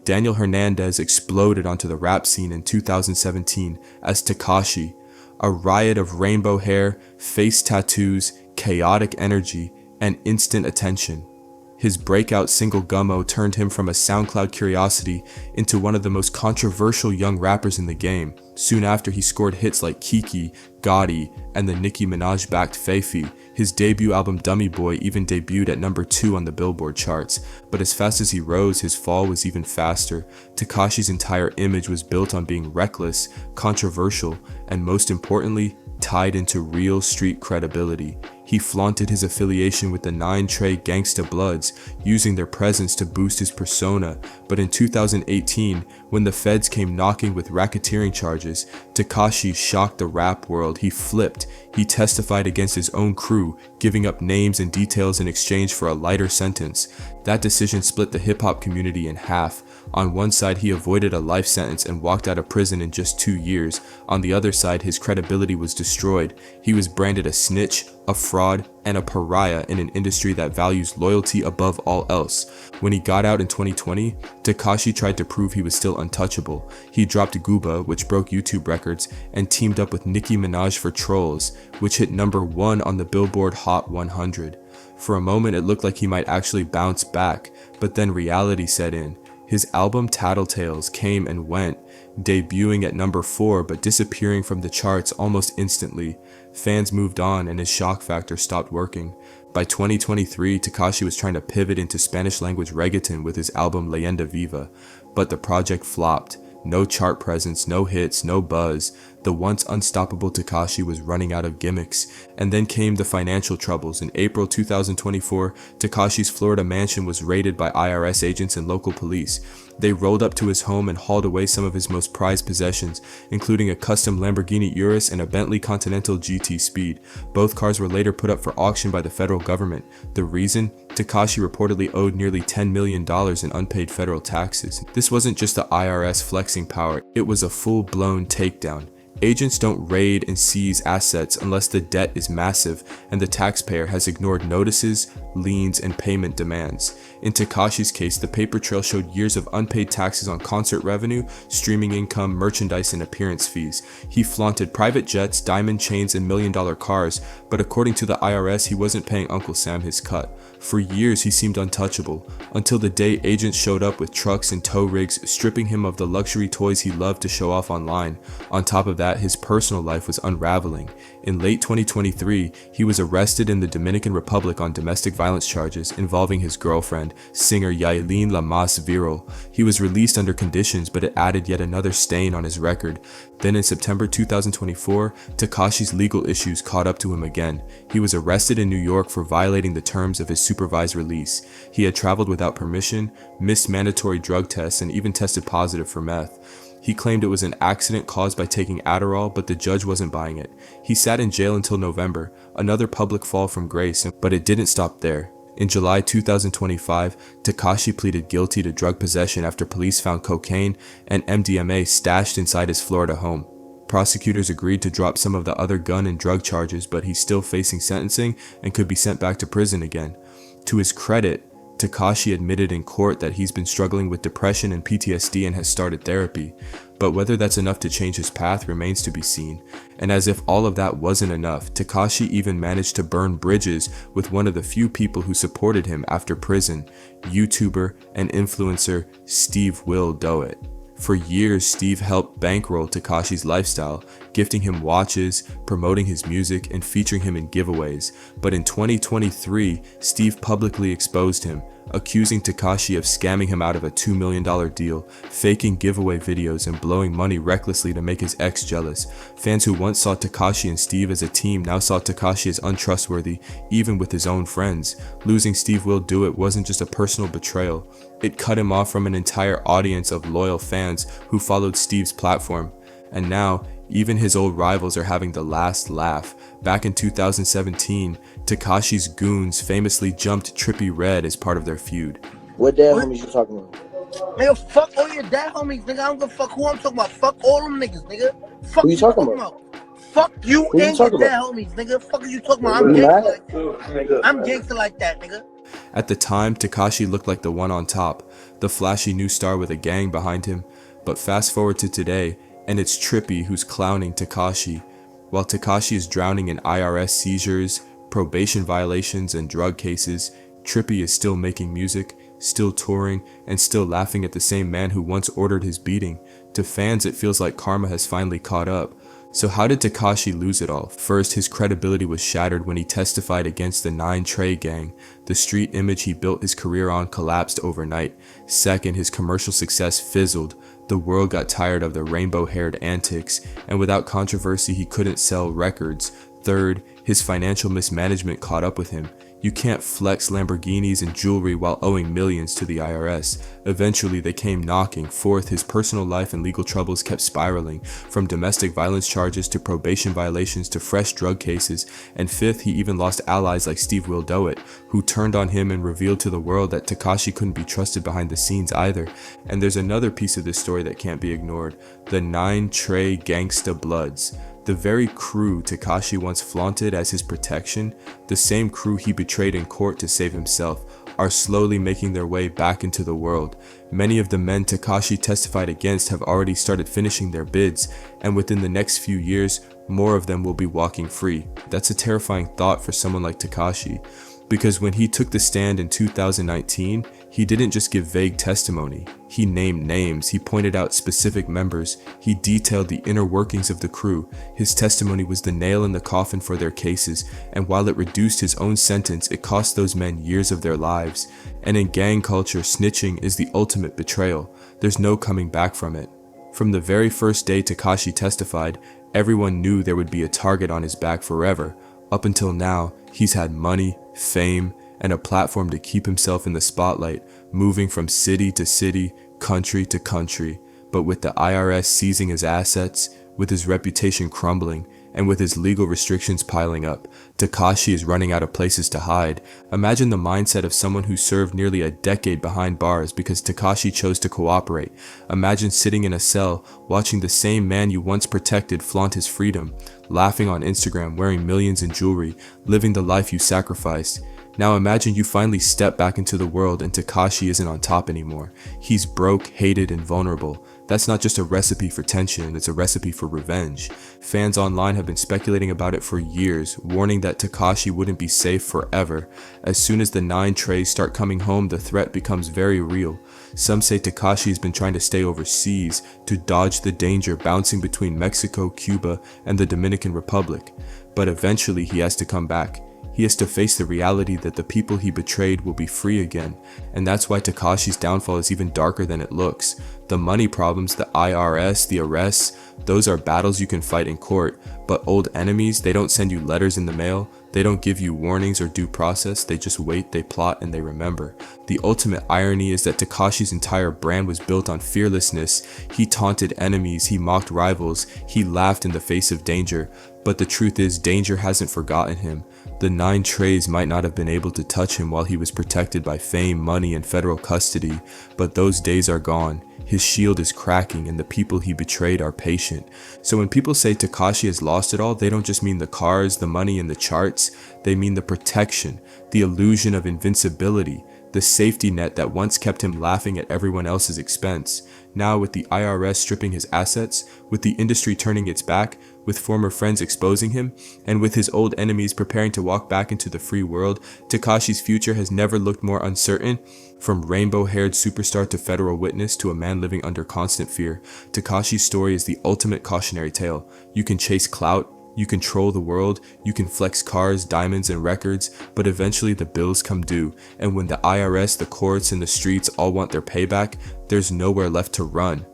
Daniel Hernandez exploded onto the rap scene in 2017 as Tekashi, a riot of rainbow hair, face tattoos, chaotic energy, and instant attention. His breakout single Gummo turned him from a SoundCloud curiosity into one of the most controversial young rappers in the game. Soon after, he scored hits like Kiki, Gotti, and the Nicki Minaj-backed Fefe. His debut album Dummy Boy even debuted at number 2 on the Billboard charts. But as fast as he rose, his fall was even faster. Tekashi's entire image was built on being reckless, controversial, and most importantly, tied into real street credibility. He flaunted his affiliation with the Nine Trey Gangsta Bloods, using their presence to boost his persona. But in 2018, when the feds came knocking with racketeering charges, Tekashi shocked the rap world. He flipped. He testified against his own crew, giving up names and details in exchange for a lighter sentence. That decision split the hip-hop community in half. On one side, he avoided a life sentence and walked out of prison in just 2 years. On the other side, his credibility was destroyed. He was branded a snitch, a fraud, and a pariah in an industry that values loyalty above all else. When he got out in 2020, Tekashi tried to prove he was still untouchable. He dropped Gooba, which broke YouTube records, and teamed up with Nicki Minaj for Trollz, which hit number 1 on the Billboard Hot 100. For a moment, it looked like he might actually bounce back, but then reality set in. His album Tattletales came and went, debuting at number 4 but disappearing from the charts almost instantly. Fans moved on and his shock factor stopped working. By 2023, Tekashi was trying to pivot into Spanish language reggaeton with his album Leyenda Viva, but the project flopped. No chart presence, no hits, no buzz. The once unstoppable Tekashi was running out of gimmicks. And then came the financial troubles. In April 2024, Tekashi's Florida mansion was raided by IRS agents and local police. They rolled up to his home and hauled away some of his most prized possessions, including a custom Lamborghini Urus and a Bentley Continental GT Speed. Both cars were later put up for auction by the federal government. The reason? Tekashi reportedly owed nearly $10 million in unpaid federal taxes. This wasn't just the IRS flexing power, it was a full-blown takedown. Agents don't raid and seize assets unless the debt is massive and the taxpayer has ignored notices, liens, and payment demands. In Tekashi's case, the paper trail showed years of unpaid taxes on concert revenue, streaming income, merchandise, and appearance fees. He flaunted private jets, diamond chains, and million-dollar cars, but according to the IRS, he wasn't paying Uncle Sam his cut. For years, he seemed untouchable, until the day agents showed up with trucks and tow rigs, stripping him of the luxury toys he loved to show off online. On top of that, his personal life was unraveling. In late 2023, he was arrested in the Dominican Republic on domestic violence charges involving his girlfriend, singer Yailin Lamas Viral. He was released under conditions, but it added yet another stain on his record. Then in September 2024, Tekashi's legal issues caught up to him again. He was arrested in New York for violating the terms of his supervised release. He had traveled without permission, missed mandatory drug tests, and even tested positive for meth. He claimed it was an accident caused by taking Adderall, but the judge wasn't buying it. He sat in jail until November, another public fall from grace, but it didn't stop there. In July 2025, Tekashi pleaded guilty to drug possession after police found cocaine and MDMA stashed inside his Florida home. Prosecutors agreed to drop some of the other gun and drug charges, but he's still facing sentencing and could be sent back to prison again. To his credit, Tekashi admitted in court that he's been struggling with depression and PTSD and has started therapy, but whether that's enough to change his path remains to be seen. And as if all of that wasn't enough, Tekashi even managed to burn bridges with one of the few people who supported him after prison, YouTuber and influencer SteveWillDoIt. For years, Steve helped bankroll Tekashi's lifestyle, gifting him watches, promoting his music, and featuring him in giveaways. But in 2023, Steve publicly exposed him, accusing Tekashi of scamming him out of a $2 million deal, faking giveaway videos, and blowing money recklessly to make his ex jealous. Fans who once saw Tekashi and Steve as a team now saw Tekashi as untrustworthy, even with his own friends. Losing SteveWillDoIt wasn't just a personal betrayal. It cut him off from an entire audience of loyal fans who followed Steve's platform. And now, even his old rivals are having the last laugh. Back in 2017, Tekashi's goons famously jumped Trippie Redd as part of their feud. What dad homies you talking about? Nigga, fuck all your dad homies, nigga. I don't give a fuck who I'm talking about. Fuck all them niggas, nigga. Fuck who you talking about? Fuck you and your dad homies, nigga. Fuck are you talking about? I'm gangster like that, nigga. At the time, Tekashi looked like the one on top, the flashy new star with a gang behind him, but fast forward to today, and it's Trippie who's clowning Tekashi. While Tekashi is drowning in IRS seizures, probation violations, and drug cases, Trippie is still making music, still touring, and still laughing at the same man who once ordered his beating. To fans, it feels like karma has finally caught up. So how did Tekashi lose it all? First, his credibility was shattered when he testified against the Nine Trey gang. The street image he built his career on collapsed overnight. Second, his commercial success fizzled. The world got tired of the rainbow-haired antics, and without controversy, he couldn't sell records. Third, his financial mismanagement caught up with him. You can't flex Lamborghinis and jewelry while owing millions to the IRS. Eventually, they came knocking. Fourth, his personal life and legal troubles kept spiraling, from domestic violence charges to probation violations to fresh drug cases. And fifth, he even lost allies like SteveWillDoIt, who turned on him and revealed to the world that Tekashi couldn't be trusted behind the scenes either. And there's another piece of this story that can't be ignored: the Nine Trey Gangsta Bloods. The very crew Tekashi once flaunted as his protection, the same crew he betrayed in court to save himself, are slowly making their way back into the world. Many of the men Tekashi testified against have already started finishing their bids, and within the next few years, more of them will be walking free. That's a terrifying thought for someone like Tekashi, because when he took the stand in 2019, he didn't just give vague testimony. He named names, he pointed out specific members, he detailed the inner workings of the crew. His testimony was the nail in the coffin for their cases, and while it reduced his own sentence, it cost those men years of their lives. And in gang culture, snitching is the ultimate betrayal. There's no coming back from it. From the very first day Tekashi testified, everyone knew there would be a target on his back forever. Up until now, he's had money, fame, and a platform to keep himself in the spotlight, moving from city to city, country to country. But with the IRS seizing his assets, with his reputation crumbling, and with his legal restrictions piling up, Tekashi is running out of places to hide. Imagine the mindset of someone who served nearly a decade behind bars because Tekashi chose to cooperate. Imagine sitting in a cell, watching the same man you once protected flaunt his freedom, laughing on Instagram, wearing millions in jewelry, living the life you sacrificed. Now imagine you finally step back into the world and Tekashi isn't on top anymore. He's broke, hated, and vulnerable. That's not just a recipe for tension, it's a recipe for revenge. Fans online have been speculating about it for years, warning that Tekashi wouldn't be safe forever. As soon as the Nine Treys start coming home, the threat becomes very real. Some say Tekashi has been trying to stay overseas to dodge the danger bouncing between Mexico, Cuba, and the Dominican Republic. But eventually he has to come back. He has to face the reality that the people he betrayed will be free again, and that's why Tekashi's downfall is even darker than it looks. The money problems, the IRS, the arrests, those are battles you can fight in court, but old enemies, they don't send you letters in the mail, they don't give you warnings or due process, they just wait, they plot, and they remember. The ultimate irony is that Tekashi's entire brand was built on fearlessness. He taunted enemies, he mocked rivals, he laughed in the face of danger, but the truth is danger hasn't forgotten him. The Nine Treys might not have been able to touch him while he was protected by fame, money, and federal custody, but those days are gone. His shield is cracking and the people he betrayed are patient. So when people say Tekashi has lost it all, they don't just mean the cars, the money, and the charts. They mean the protection, the illusion of invincibility, the safety net that once kept him laughing at everyone else's expense. Now with the IRS stripping his assets, with the industry turning its back, with former friends exposing him, and with his old enemies preparing to walk back into the free world, Tekashi's future has never looked more uncertain. From rainbow-haired superstar to federal witness to a man living under constant fear, Tekashi's story is the ultimate cautionary tale. You can chase clout, you control the world, you can flex cars, diamonds, and records, but eventually the bills come due, and when the IRS, the courts, and the streets all want their payback, there's nowhere left to run.